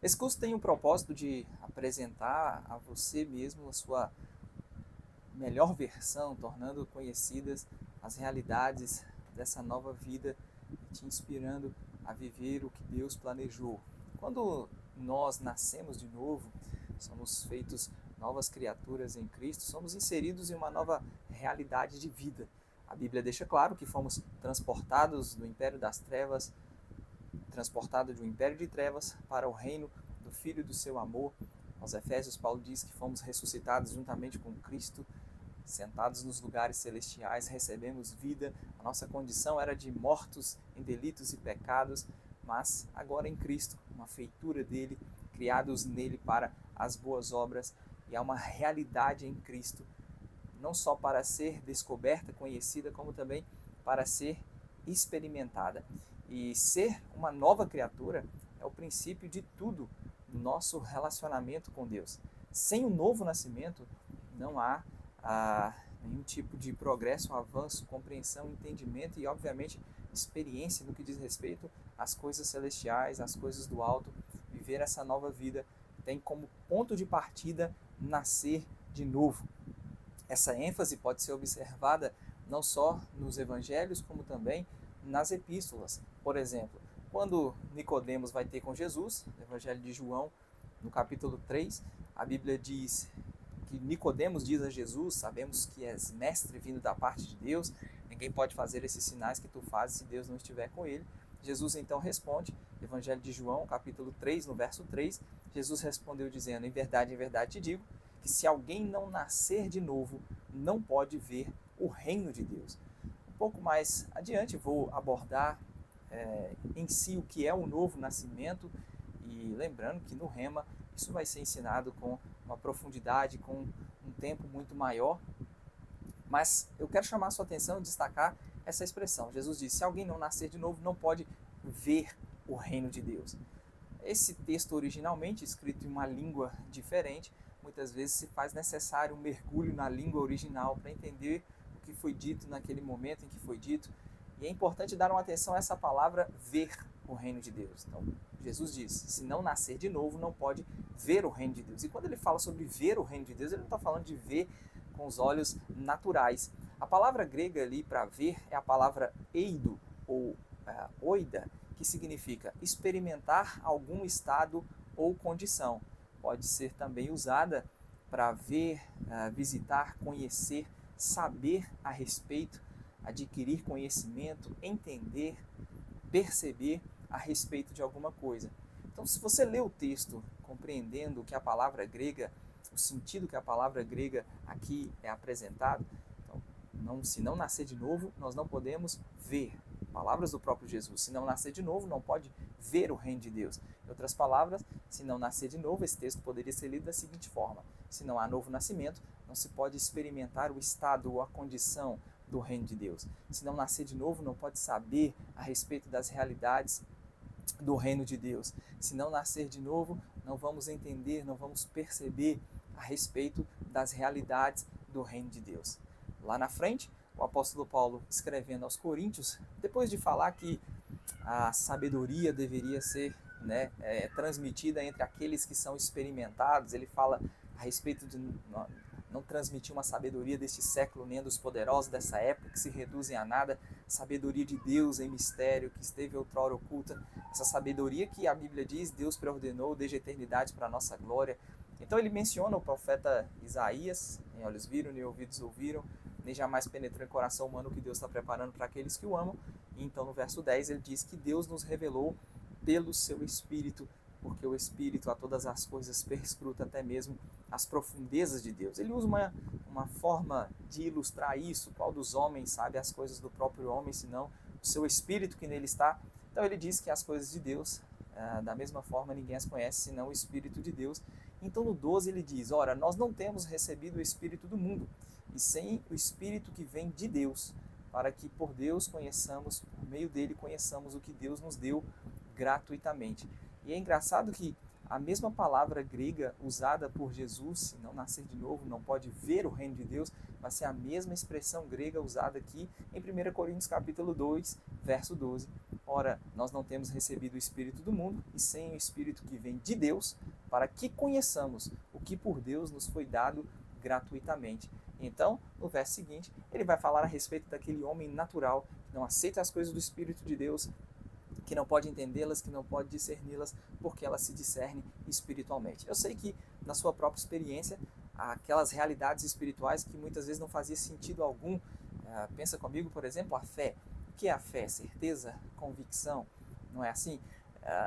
Esse curso tem o propósito de apresentar a você mesmo a sua melhor versão, tornando conhecidas as realidades dessa nova vida e te inspirando a viver o que Deus planejou. Quando nós nascemos de novo, somos feitos novas criaturas em Cristo, somos inseridos em uma nova realidade de vida. A Bíblia deixa claro que fomos transportados do império das trevas, transportados de um império de trevas para o reino do Filho do seu amor. Aos Efésios, Paulo diz que fomos ressuscitados juntamente com Cristo, sentados nos lugares celestiais, recebemos vida. A nossa condição era de mortos em delitos e pecados, mas agora em Cristo, uma feitura dele, criados nele para as boas obras, e há uma realidade em Cristo, não só para ser descoberta, conhecida, como também para ser experimentada. E ser uma nova criatura é o princípio de tudo no nosso relacionamento com Deus. Sem o novo nascimento, não há nenhum tipo de progresso, avanço, compreensão, entendimento e, obviamente, experiência no que diz respeito às coisas celestiais, às coisas do alto. Viver essa nova vida tem como ponto de partida nascer de novo. Essa ênfase pode ser observada não só nos evangelhos, como também nas epístolas. Por exemplo, quando Nicodemos vai ter com Jesus, no Evangelho de João, no capítulo 3, a Bíblia diz que Nicodemos diz a Jesus: sabemos que és mestre vindo da parte de Deus, ninguém pode fazer esses sinais que tu fazes se Deus não estiver com ele. Jesus então responde, Evangelho de João, capítulo 3, no verso 3, Jesus respondeu dizendo: em verdade te digo, que se alguém não nascer de novo, não pode ver o reino de Deus. Um pouco mais adiante vou abordar em si o que é o novo nascimento, e lembrando que no Rema isso vai ser ensinado com uma profundidade, com um tempo muito maior, mas eu quero chamar a sua atenção e destacar essa expressão. Jesus disse: se alguém não nascer de novo, não pode ver o reino de Deus. Esse texto originalmente escrito em uma língua diferente, muitas vezes se faz necessário um mergulho na língua original para entender o que foi dito naquele momento em que foi dito. E é importante dar uma atenção a essa palavra ver o reino de Deus. Então, Jesus diz: se não nascer de novo, não pode ver o reino de Deus. E quando ele fala sobre ver o reino de Deus, ele não está falando de ver com os olhos naturais. A palavra grega ali para ver é a palavra eido, ou oida, que significa experimentar algum estado ou condição. Pode ser também usada para ver, visitar, conhecer, saber a respeito, adquirir conhecimento, entender, perceber a respeito de alguma coisa. Então, se você lê o texto compreendendo que a palavra grega, o sentido que a palavra grega aqui é apresentado, então, se não nascer de novo, nós não podemos ver. Palavras do próprio Jesus: se não nascer de novo, não pode ver o reino de Deus. Em outras palavras, se não nascer de novo, esse texto poderia ser lido da seguinte forma: se não há novo nascimento, não se pode experimentar o estado ou a condição do reino de Deus. Se não nascer de novo, não pode saber a respeito das realidades do reino de Deus. Se não nascer de novo, não vamos entender, não vamos perceber a respeito das realidades do reino de Deus. Lá na frente, o apóstolo Paulo, escrevendo aos Coríntios, depois de falar que a sabedoria deveria ser transmitida entre aqueles que são experimentados, ele fala a respeito de não transmitir uma sabedoria deste século, nem dos poderosos dessa época, que se reduzem a nada, sabedoria de Deus em mistério, que esteve outrora oculta, essa sabedoria que a Bíblia diz, Deus preordenou desde a eternidade para a nossa glória. Então ele menciona o profeta Isaías: nem olhos viram, nem ouvidos ouviram, nem jamais penetrou em coração humano o que Deus está preparando para aqueles que o amam. E então no verso 10 ele diz que Deus nos revelou pelo seu Espírito, porque o Espírito a todas as coisas perscruta até mesmo as profundezas de Deus. Ele usa uma forma de ilustrar isso: qual dos homens sabe as coisas do próprio homem, senão o seu Espírito que nele está. Então ele diz que as coisas de Deus, da mesma forma, ninguém as conhece senão o Espírito de Deus. Então no 12 ele diz: ora, nós não temos recebido o Espírito do mundo, e sem o Espírito que vem de Deus, para que por Deus conheçamos, por meio dele conheçamos o que Deus nos deu gratuitamente. E é engraçado que a mesma palavra grega usada por Jesus: se não nascer de novo, não pode ver o reino de Deus, vai ser a mesma expressão grega usada aqui em 1 Coríntios capítulo 2, verso 12, Ora, nós não temos recebido o Espírito do mundo, e sem o Espírito que vem de Deus, para que conheçamos o que por Deus nos foi dado gratuitamente. Então, no verso seguinte, ele vai falar a respeito daquele homem natural, que não aceita as coisas do Espírito de Deus, que não pode entendê-las, que não pode discerni-las, porque elas se discernem espiritualmente. Eu sei que, na sua própria experiência, aquelas realidades espirituais que muitas vezes não fazia sentido algum. Pensa comigo, por exemplo, a fé. O que é a fé? Certeza, convicção, não é assim?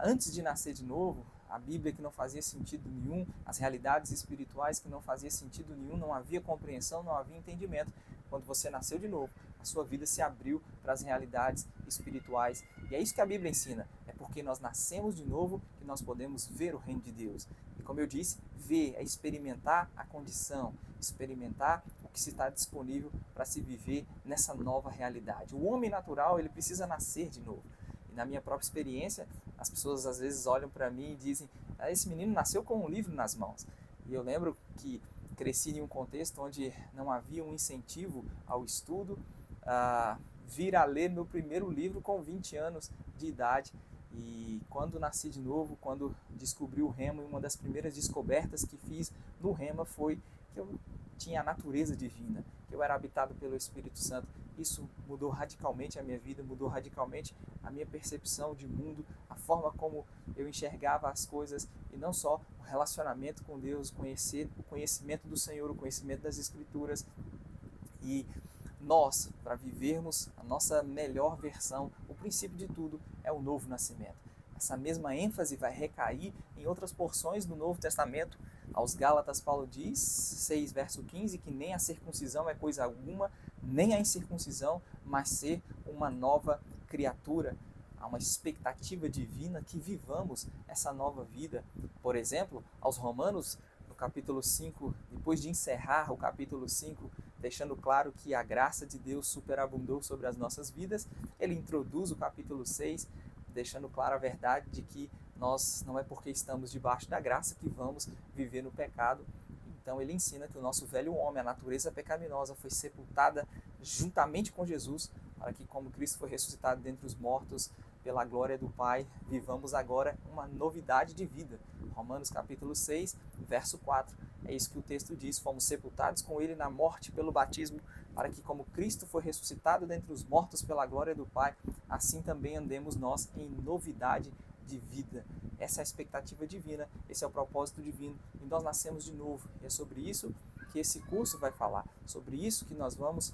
Antes de nascer de novo, a Bíblia que não fazia sentido nenhum, as realidades espirituais que não fazia sentido nenhum, não havia compreensão, não havia entendimento. Quando você nasceu de novo, a sua vida se abriu para as realidades espirituais. E é isso que a Bíblia ensina. É porque nós nascemos de novo que nós podemos ver o reino de Deus. E como eu disse, ver é experimentar a condição, experimentar o que se está disponível para se viver nessa nova realidade. O homem natural, ele precisa nascer de novo. E na minha própria experiência, as pessoas às vezes olham para mim e dizem: esse menino nasceu com um livro nas mãos. E eu lembro que cresci em um contexto onde não havia um incentivo ao estudo. Vir a ler meu primeiro livro com 20 anos de idade. E quando nasci de novo, quando descobri o Rema, uma das primeiras descobertas que fiz no Rema foi que eu tinha a natureza divina, que eu era habitado pelo Espírito Santo. Isso mudou radicalmente a minha vida, mudou radicalmente a minha percepção de mundo, a forma como eu enxergava as coisas, e não só o relacionamento com Deus, o conhecimento do Senhor, o conhecimento das Escrituras. E nós, para vivermos a nossa melhor versão, o princípio de tudo é o novo nascimento. Essa mesma ênfase vai recair em outras porções do Novo Testamento. Aos Gálatas, Paulo diz, 6, verso 15, que nem a circuncisão é coisa alguma, nem a incircuncisão, mas ser uma nova criatura. Há uma expectativa divina que vivamos essa nova vida. Por exemplo, aos Romanos, no capítulo 5, depois de encerrar o capítulo 5, deixando claro que a graça de Deus superabundou sobre as nossas vidas, ele introduz o capítulo 6, deixando claro a verdade de que nós não é porque estamos debaixo da graça que vamos viver no pecado. Então ele ensina que o nosso velho homem, a natureza pecaminosa, foi sepultada juntamente com Jesus, para que, como Cristo foi ressuscitado dentre os mortos pela glória do Pai, vivamos agora uma novidade de vida. Romanos capítulo 6, verso 4. É isso que o texto diz: fomos sepultados com ele na morte pelo batismo, para que, como Cristo foi ressuscitado dentre os mortos pela glória do Pai, assim também andemos nós em novidade de vida. Essa é a expectativa divina, esse é o propósito divino, e nós nascemos de novo. E é sobre isso que esse curso vai falar, sobre isso que nós vamos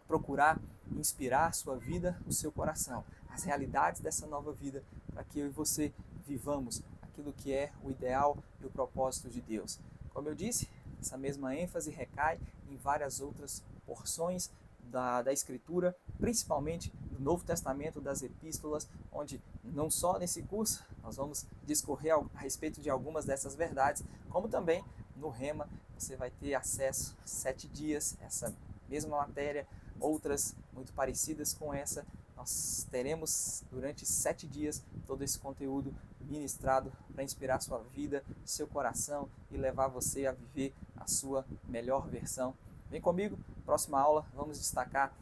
procurar inspirar a sua vida, o seu coração, as realidades dessa nova vida, para que eu e você vivamos aquilo que é o ideal e o propósito de Deus. Como eu disse, essa mesma ênfase recai em várias outras porções da Escritura, principalmente do Novo Testamento, das Epístolas, onde não só nesse curso nós vamos discorrer a respeito de algumas dessas verdades, como também no Rema você vai ter acesso a 7 dias, essa mesma matéria, outras muito parecidas com essa. Nós teremos durante 7 dias todo esse conteúdo ministrado para inspirar sua vida, seu coração e levar você a viver a sua melhor versão. Vem comigo, próxima aula vamos destacar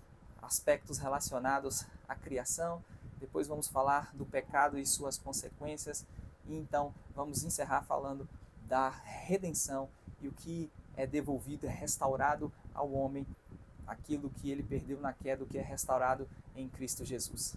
aspectos relacionados à criação, depois vamos falar do pecado e suas consequências, e então vamos encerrar falando da redenção e o que é devolvido, é restaurado ao homem, aquilo que ele perdeu na queda, o que é restaurado em Cristo Jesus.